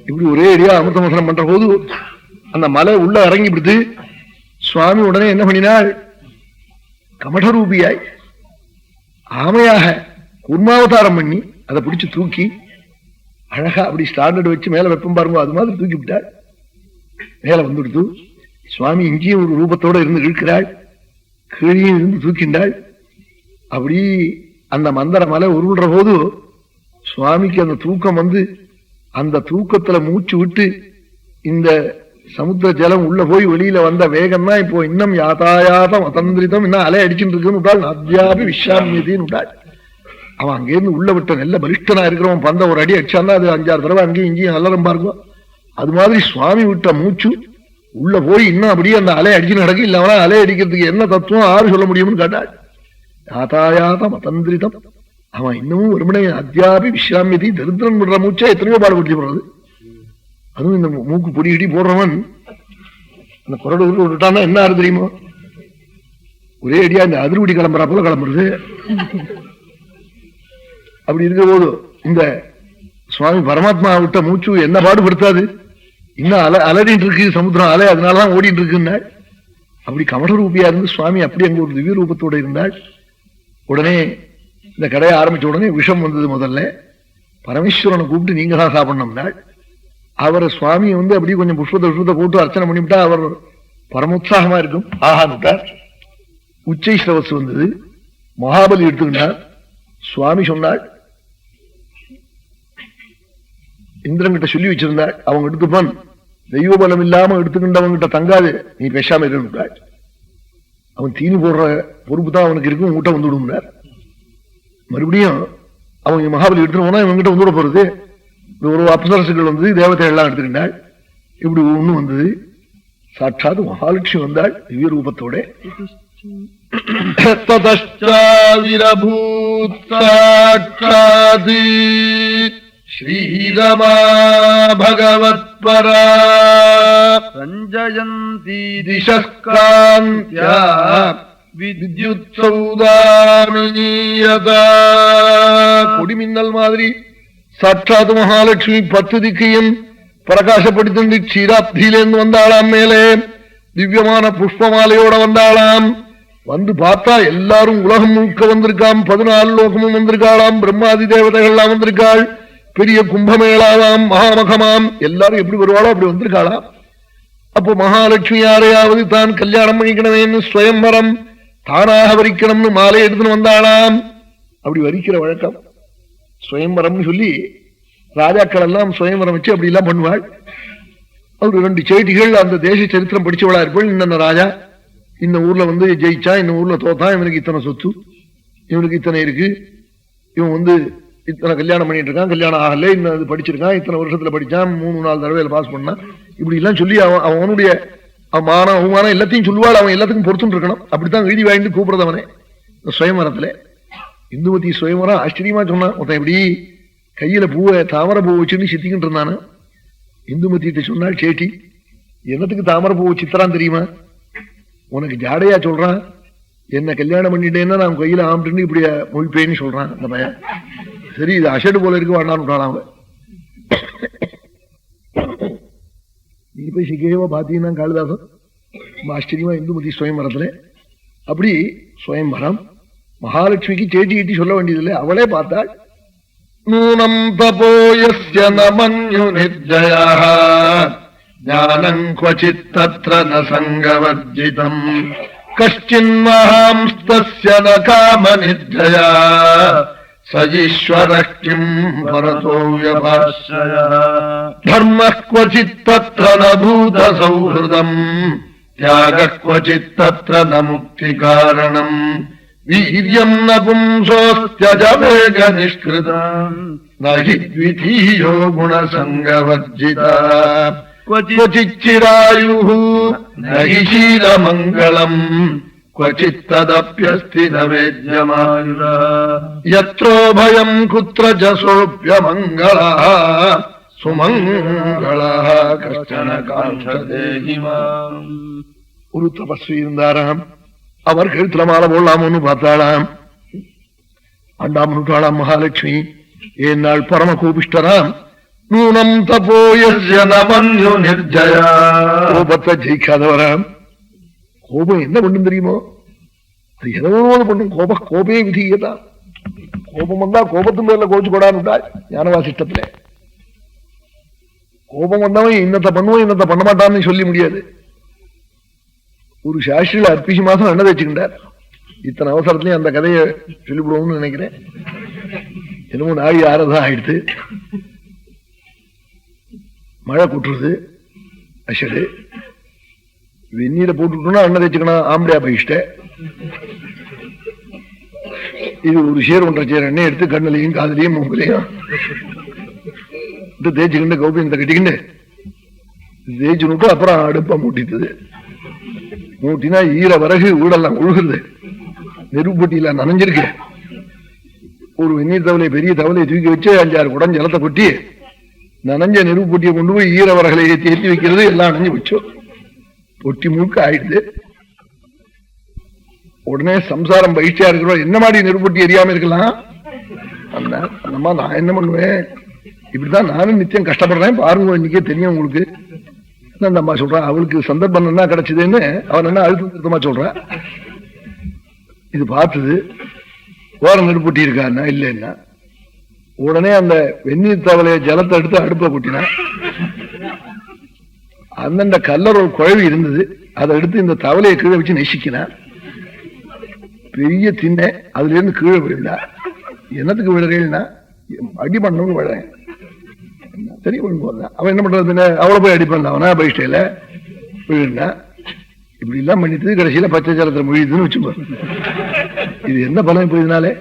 இப்படி ஒரே அடியா அமிர்த மசனம் பண்ற போது அந்த மலை உள்ள இறங்கி விடுது. சுவாமி உடனே என்ன பண்ணினாள், கமடரூபியாய் ஆமையாக குர்மாவதாரம் பண்ணி அதை பிடிச்சு தூக்கி அழகா அப்படி ஸ்டாண்டர்ட் வச்சு மேல வெப்பம் பாருங்க, அது மாதிரி தூக்கி விட்டாள். மேல வந்துடுத்து. சுவாமி இங்கேயும் ஒரு ரூபத்தோட இருந்து இழுக்கிறாள், கீழே இருந்து தூக்கிண்டாள். அப்படி அந்த மந்தர மலை உருள்ற போது சுவாமிக்கு அந்த தூக்கம் வந்து அந்த தூக்கத்துல மூச்சு விட்டு இந்த சமுத்திர ஜலம் உள்ள போய் வெளியில வந்த வேகம் தான் இப்போ இன்னும் யாத்தாயாதம் அத்தந்திரிதம் இன்னும் அலை அடிச்சுட்டு இருக்குன்னு விட்டாள். நத்யாபி விஸ்வாமியதின்னு விட்டாள். அவன் அங்கேருந்து உள்ள விட்ட நல்ல பலிஷ்டனா இருக்கிறவன் பந்த ஒரு அடி அடிச்சான்னா அது 5-6 தடவை அங்கேயும் இங்கேயும் நல்லறம் இருக்கும். அது மாதிரி சுவாமி விட்ட மூச்சு உள்ள போய் இன்னும் அப்படியே அந்த அலை அடிச்சு நடக்கு. இல்லவனா அலை அடிக்கிறதுக்கு என்ன தத்துவம் ஆறு சொல்ல முடியும்னு கேட்டாள். யாத்தாயாதம் அத்தந்திரிதம். அவன் இன்னமும் ஒருமனை அத்தியாபி விஸ்ராமியதி தரித்திரன் விடுற மூச்சா எத்தனையோ பாடுபடுத்தி போடுறது. அதுவும் இந்த மூக்கு பொடி இடி போடுறவன் அந்த குரடு விட்டான்னா என்ன ஆறு தெரியுமோ, ஒரே அடியா இந்த அதிர்வடி கிளம்புறா போல கிளம்புறது. அப்படி இருக்க போது இந்த சுவாமி பரமாத்மா விட்ட மூச்சு என்ன பாடுபடுத்தாது, இன்னும் அலடிட்டு இருக்கு சமுத்திரம் அலை, அதனாலதான் ஓடிட்டு இருக்குன்னா. அப்படி கமட ரூபியா இருந்து சுவாமி அப்படி அங்க ஒரு திவ்ய ரூபத்தோட இருந்தாள். உடனே இந்த கடையை ஆரம்பிச்ச உடனே விஷம் வந்தது. முதல்ல பரமேஸ்வரனை கூப்பிட்டு நீங்க தான் சாப்பிடணும்னாள். அவர் சுவாமி வந்து அப்படி கொஞ்சம் புஷ்பத்தை போட்டு அர்ச்சனை பண்ணிவிட்டா அவர் பரமோத்சாகமா இருக்கும். ஆஹான்னுட்டார். உச்சை ஸ்ரவஸ் வந்தது. மகாபலி எடுத்துக்கிட்டார். சுவாமி சொன்னாள், இந்திரன் கிட்ட சொல்லி வச்சிருந்தாள், அவங்க எடுத்துப்பான், தெய்வ பலம் இல்லாம எடுத்துக்கிட்டவங்கிட்ட தங்காது, நீ பேசாம இருந்தாள். அவன் தீனி போடுற பொறுப்பு தான் அவனுக்கு இருக்கும், உங்ககிட்ட வந்து விடும்னார். மறுபடியும் அவங்க மகாபலி எடுத்துட்டு போனா இவங்கிட்ட வந்துவிட போறது. ஒரு அப்சரசுகள் வந்தது, தேவதை எல்லாம் எடுத்துக்கிட்டாள். இப்படி ஒண்ணு வந்தது. சாட்சாத் மகாலட்சுமி வந்தாள் திவ்ய ரூபத்தோட. ஸ்ரீரமா பகவத்பரா சஞ்சயந்தி திசஸ்காந்த்யா வித்யுத் சௌதாமினீயதா. கொடிமின்னல் மாதிரி சாட்சாத் மகாலட்சுமி 10 திக்கையும் பிரகாசப்படுத்தி க்ஷீராப்தியிலேருந்து வந்தாளாம். மேலே திவ்யமான புஷ்பமாலையோட வந்தாளாம். வந்து பார்த்தா எல்லாரும் உலகம் முழுக்க வந்திருக்காம். 14 லோகமும் வந்திருக்காளாம். பிரம்மாதி தேவதைகள்லாம் வந்திருக்காள். பெரிய கும்பமேளாவாம், மகாமகமாம். எல்லாரும் எப்படி வருவாளோ அப்படி வந்திருக்காளாம். அப்போ மகாலட்சுமி யாரையாவது தான் கல்யாணம் பண்ணிக்கணுமேன்னு ஸ்வயம்பரம் தானாக வரிக்கணும்னு மாலை எடுத்துன்னு வந்தாளாம். அப்படி வரிக்கிற வழக்கம் ஸ்வயம்பரம்னு சொல்லி ராஜாக்கள் எல்லாம் ஸ்வயம்பரம் வச்சு அப்படி எல்லாம் பண்ணுவாள். அவரு 2 செய்திகள் அந்த தேச சரித்திரம் படிச்சவளா இருப்பாள். இந்த ராஜா இந்த ஊர்ல வந்து ஜெயிச்சா, இந்த ஊர்ல தோத்தான், இவனுக்கு இத்தனை சொத்து, இவனுக்கு இத்தனை இருக்கு, இவன் வந்து இத்தனை கல்யாணம் பண்ணிட்டு இருக்கான், கல்யாணம் ஆகல, இந்த படிச்சிருக்கான், இத்தனை வருஷத்துல படிச்சான், 3-4 தடவையில பாஸ் பண்ணான், இப்படி எல்லாம் சொல்லி அவனுடைய மானம் அவமானம் எல்லாத்தையும் சொல்லுவாள். அவன் எல்லாத்துக்கும் பொறுத்துட்டு இருக்கணும். அப்படித்தான் எழுதி வாங்கிட்டு கூப்பிடுறதவனே இந்த சுயமரத்துல. இந்துமதி சுயமரம் ஆச்சரியமா சொன்னான். ஒருத்தன் எப்படி கையில பூவை தாமரை பூ வச்சுன்னு சித்திக்கிட்டு இருந்தானு. இந்துமதிட்ட சொன்னாள், சேட்டி என்னத்துக்கு தாமரை பூ சித்திரான் தெரியுமா? உனக்கு ஜாடையா சொல்றான், என்ன கல்யாணம் பண்ணிட்டேன்னா நான் கையில ஆம்பிட்டு இப்படி மொழிப்பேன்னு சொல்றான் அந்த பையன். சரி இது அஷடு போல இருக்கு வாண்டான்னு விட்டான் அவன். நீ போய் சிக்கேவா பாத்தீங்கன்னா காளிதாசன் ஆச்சரியமா இந்துமதி சுயம்பரத்துல. அப்படி சுயம்பரம் மகாலட்சுமிக்கு சேட்டி கட்டி சொல்ல வேண்டியதில்லை, அவளே பார்த்தாள். நூனம் தபோயஸ்ய நமன்யு நிர்ஜயः ஞானம் க்வசித் தத்ர ந சங்கவர்ஜிதம் கஷ்டின்மஹாம்ஸ்தஸ்ய ந காம நிர்ஜயா சஜீஸ்வரः கிம் பரதோ வ்யபாஸ்ரயः தர்மः க்வசித் தத்ர ந பூத சௌஹ்ருதம் தியாகः க்வசித் தத்ர ந முக்தி காரணம் வீர்யம் ந பும்சோஸ்த்யஜவேக நிஷ்கிருதம் நஹி த்விதீயோ குணசங்கவர்ஜிதா க்வசிச்சிராயுः நஹி சீலமங்கலம் க்வசித்ததப்யஸ்தி ந வேத்யமாயுரா யத்ரோ பயம் குத்ர ஜசோப்யமங்களः சுமங்களः கஷ்டன காங்க்ஷதே ஹிமாம். ஒரு தபஸ்வி இருந்தாராம். அவர் கழுத்துல மாலை போடலாமோன்னு பார்த்தாளாம். ஆண்டாம் மகாலட்சுமி ஏன் நாள் பரம கோபிஷ்டராம். நூனம் தபோயஸ்ய நமன்யு நிர்ஜயா. கோபத்தை ஜெயிக்காதவராம். கோபம் என்ன பண்ணும் தெரியுமோ? அது எதோ பண்ணும். கோபே விதியதான். கோபம் வந்தா கோபத்து மேல கோச்சு கொடான்னு ஞானவாசிஷ்டத்துல. கோபம் வந்தவன் இன்னத்தை பண்ணுவோம் இன்னத்தை பண்ண மாட்டான்னு சொல்லி முடியாது. ஒரு சாஸ்திரியில அர்ப்பிசி மாசம் என்ன வச்சுக்கிட்டார். இத்தனை அவசரத்துலயும் அந்த கதையை சொல்லிவிடுவோம்னு நினைக்கிறேன். என்னமோ நாழி ஆறதான் ஆயிடுத்து. மழை கூட்டுறது அஷடு. வெந்நீரை போட்டுட்டோம்னா அண்ணன் தேய்ச்சிக்கணும். ஆம்படியா போயிட்ட இது ஒரு சேர் ஒன்றரை சேர் எண்ணெய் எடுத்து கண்ணுலையும் காதலையும் மூங்கலையும் தேய்ச்சிக்கிண்டு கௌபியத்தை கட்டிக்கிண்டு தேய்ச்சி நூட்டு. அப்புறம் அடுப்ப மூட்டித்தது. மூட்டினா ஈர வரகு வீடெல்லாம் உழுகுறது. நெருப்பட்டியில நனைஞ்சிருக்கு. ஒரு வெந்நீர் தவளையை பெரிய தவளையை தூக்கி வச்சு 5-6 குடம் ஜலத்தை கொட்டி நனைஞ்ச நெருப்பு பொட்டியை கொண்டு போய் ஈர வரகளை ஏற்றி வைக்கிறது. எல்லாம் நனைஞ்சு வச்சோம். பொட்டி முழுக்க ஆயிடுது. உடனே சம்சாரம் பயிற்சியா இருக்கிறோம். என்ன மாதிரி நெருப்பொட்டி எரியாம இருக்கலாம்? அந்தம்மா நான் என்ன பண்ணுவேன்? இப்படிதான் நானும் நிச்சயம் கஷ்டப்படுறேன் பாருங்க, இன்னைக்கே தெரியும் உங்களுக்கு. அந்த அம்மா சொல்றான், அவளுக்கு சந்தர்ப்பம் என்ன கிடைச்சதுன்னு அவன் என்ன அழுத்தம் திருத்தமா சொல்றான். இது பார்த்தது ஓர நெருப்பொட்டி இருக்கான்னா இல்லைன்னா உடனே அந்த வெந்நீர் தவளைய ஜலத்தை எடுத்து அடுப்ப கொட்டினா. அந்தந்த கல்லர் ஒரு குழவி இருந்தது. அதை எடுத்து இந்த தவளையை கீழே வச்சு நெசிக்கினா. பெரிய திண்ணை அதுல இருந்து கீழே விழுந்தா. என்னத்துக்கு விழுறேன்னா அடி பண்ணணும்னு விழ சரி போடுறான். அவன் என்ன பண்றது? அவ்வளவு போய் அடிப்பான். அவனா பைஸ்டைல விழுந்தா. இப்படி எல்லாம் பண்ணிட்டு கடைசியில பச்சை ஜலத்துல முழிதுன்னு வச்சுப்பா. இது என்ன பலம்? இப்ப இதனாலே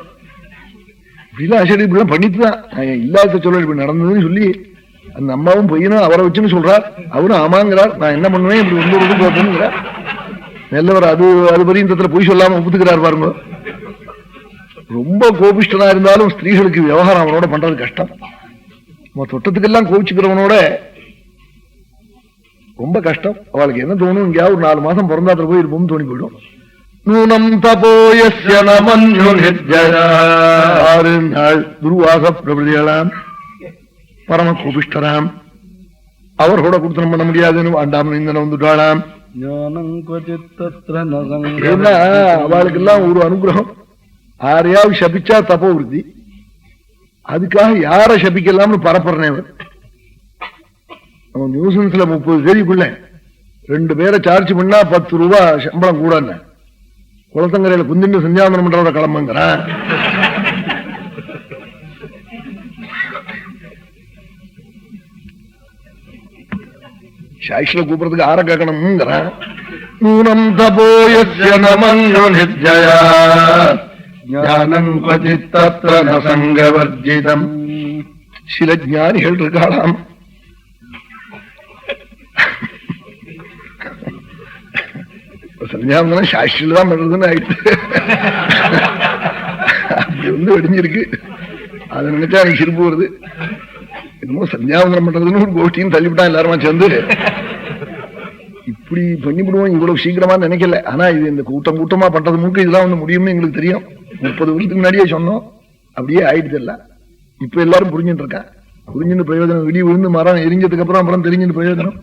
இப்படிலாம் அசடி இப்படிலாம் பண்ணிட்டுதான் இல்லாத சொல்ல இப்படி நடந்ததுன்னு சொல்லி அந்த அம்மாவும் பையனும் அவரை வச்சுன்னு சொல்றார். அவரும் ஆமாங்கிறார். நான் என்ன பண்ணுவேன் இப்படி வந்து போட்டேங்கிறார். நல்லவர். அது பரியந்தத்துல போய் சொல்லாம ஒப்புத்துக்கிறார் பாருங்க. ரொம்ப கோபிஷ்டனா இருந்தாலும் ஸ்திரீகளுக்கு விவகாரம் அவனோட பண்றது கஷ்டம். தொட்டத்துக்கெல்லாம் கோபிச்சுக்கிறவனோட ரொம்ப கஷ்டம். அவளுக்கு என்ன தோணும்? இங்கேயா ஒரு 4 மாசம் பிறந்தாத்துல போய் இருப்போம் தோணி போயிடும். நூனம் தபோயஸ்ய நமன்யு நிர்ஜயா. 6 நாள் துர்வாச பிரபதிகளாம் பரம கோபிஷ்டராம். அவர்களோட குடுத்தனம் பண்ண முடியாதுன்னு வேண்டாம் இந்தன வந்துட்டாளாம். அவளுக்கு எல்லாம் ஒரு அனுகிரகம். யாரையாவது சபிச்சா தப்போ விருத்தி. அதுக்காக யார சபிக்கலாம்னு பரப்புறேன். அவன் நியூசன்ஸ்ல 30 தேதிக்குள்ள 2 பேரை சார்ஜ் பண்ணா 10 ரூபாய் சம்பளம் கூட. குளத்தங்கரையில குந்திண்டு சந்தியாவந்தனம் பண்றவரை கிளம்புங்கிறான். சாயிஷ்ல கூப்பிடுறதுக்கு ஆற கேட்கணும்ங்கிறான். நூனம் தபோயஸ்ய நமன்யு நிர்ஜயா ஞானம் க்வசித் தத்ர ந சங்கவர்ஜிதம். சில ஞானிகள் இருக்காளாம். சந்தியாவந்தனம் சாஸ்திரியில தான் பண்றதுன்னு ஆயிடுச்சு. அப்படி வந்து வெடிஞ்சிருக்கு. அதை நினைச்சா எனக்கு சிரிப்பு வருது. என்னமோ சந்தியாவந்தனம் பண்றதுன்னு ஒரு கோஷ்டின்னு தள்ளிவிட்டான் எல்லாருமா சேர்ந்து. இப்படி பண்ணிவிடுவோம் இவ்வளவு சீக்கிரமா நினைக்கல. ஆனா இது இந்த கூட்டமா பண்றது முழுக்க இதெல்லாம் வந்து முடியும்னு எங்களுக்கு தெரியும். 30 வருஷத்துக்கு முன்னாடியே சொன்னோம். அப்படியே ஆயிடுச்சு எல்லாம். இப்ப எல்லாரும் புரிஞ்சுட்டு இருக்கான். புரிஞ்சுன்னு பிரயோஜனம். விடி விழுந்து மரம் எரிஞ்சதுக்கு அப்புறம் தெரிஞ்சுட்டு பிரயோஜனம்.